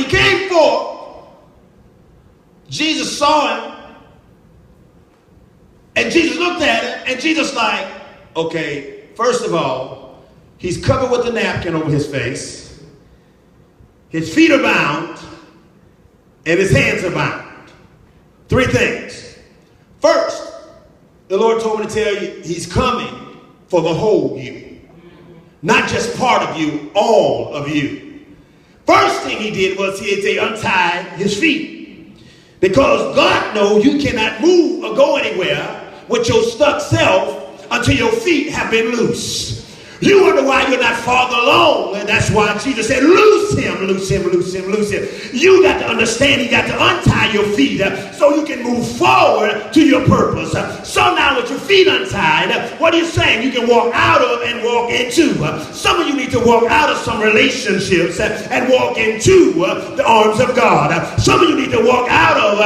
he came forth, Jesus saw him, and Jesus looked at him, and Jesus like, okay, first of all, he's covered with a napkin over his face, his feet are bound, and his hands are bound. Three things. First, the Lord told me to tell you, he's coming for the whole you. Not just part of you, all of you. First thing he did was he untied his feet. Because God knows you cannot move or go anywhere with your stuck self until your feet have been loose. You wonder why you're not farther along, and that's why Jesus said, loose him, loose him, loose him, loose him. You got to understand, you got to untie your feet so you can move forward to your purpose. So now with your feet untied, what are you saying? You can walk out of and walk into. Some of you need to walk out of some relationships and walk into the arms of God. Some of you need to walk out of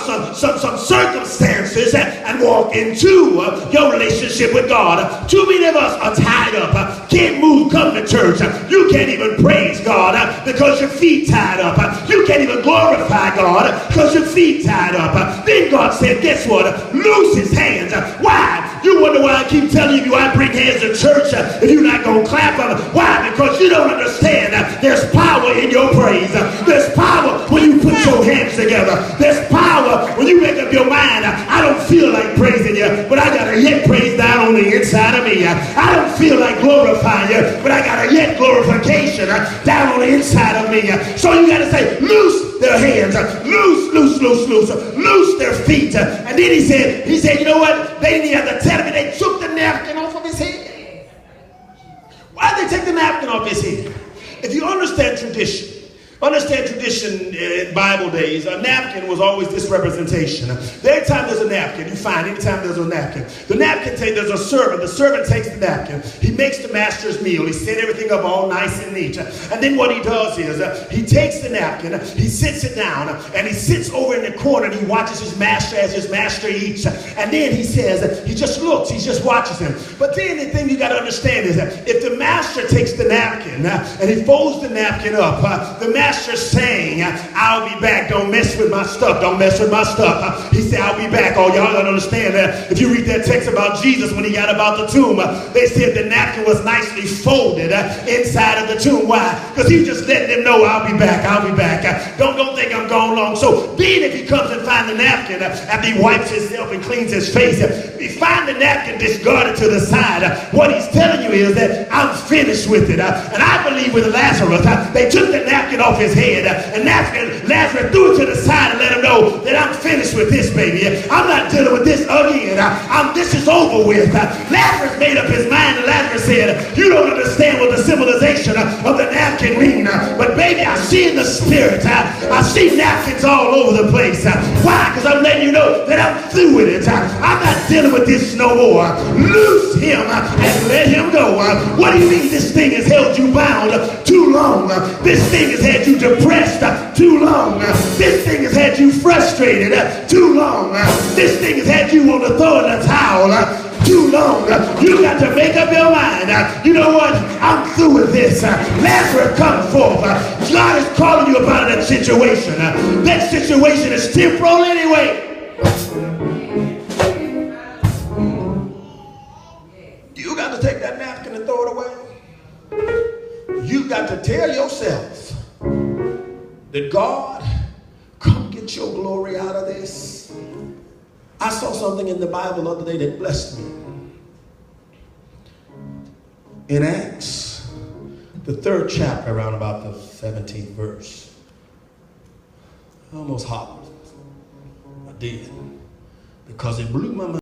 some circumstances and walk into your relationship with God. Too many of us are tied up. Can't move, come to church. You can't even praise God because your feet tied up. You can't even glorify God because your feet tied up. Then God said, guess what? Loose his hands. Why? You wonder why I keep telling you I bring hands to church if you're not going to clap them. Why? Because you don't understand there's power in your praise. There's power when you put your hands together. There's power when you make up your mind. I don't feel like praising you, but I got to yet praise down on the inside of me. I don't feel like glorifying you, but I got a yet glorification down on the inside of me. So you got to say, loose their hands, loose their feet. And then he said, you know what? They didn't even have to tell me. They took the napkin off of his head. Why did they take the napkin off his head? If you understand tradition in Bible days, a napkin was always this representation. Every time there's a napkin, you find anytime there's a napkin. The napkin, there's a servant. The servant takes the napkin. He makes the master's meal. He set everything up all nice and neat. And then what he does is he takes the napkin, he sits it down, and he sits over in the corner and he watches his master as his master eats. And then he says, he just looks, he just watches him. But then the thing you got to understand is that if the master takes the napkin and he folds the napkin up, the master's saying, I'll be back. Don't mess with my stuff. Don't mess with my stuff. He said, I'll be back. Oh, y'all don't understand that. If you read that text about Jesus when he got about the tomb, they said the napkin was nicely folded inside of the tomb. Why? Because he just letting them know, I'll be back. I'll be back. Don't think I'm gone long. So then if he comes and finds the napkin after he wipes himself and cleans his face, he find the napkin discarded to the side. What he's telling you is that I'm finished with it. And I believe with Lazarus, they took the napkin off his head, and Lazarus threw it to the side and let him know that I'm finished with this, baby. I'm not dealing with this again. This is over with. Lazarus made up his mind, and Lazarus said, you don't understand what the symbolization of the napkin mean, but baby, I see in the spirit. I see napkins all over the place. Why? Because I'm letting you know that I'm through with it. I'm not dealing with this no more. Loose him and let him go. What do you mean this thing has held you bound too long? This thing has had you depressed too long. This thing has had you frustrated too long. This thing has had you want to throw in the towel too long. You got to make up your mind. You know what? I'm through with this. Lazarus, come forth. God is calling you about that situation. That situation is temporal anyway. You got to take that napkin and throw it away. You got to tell yourself that God, come get your glory out of this. I saw something in the Bible the other day that blessed me. In Acts, the 3rd chapter, around about the 17th verse, I almost hoppled. I did. Because it blew my mind.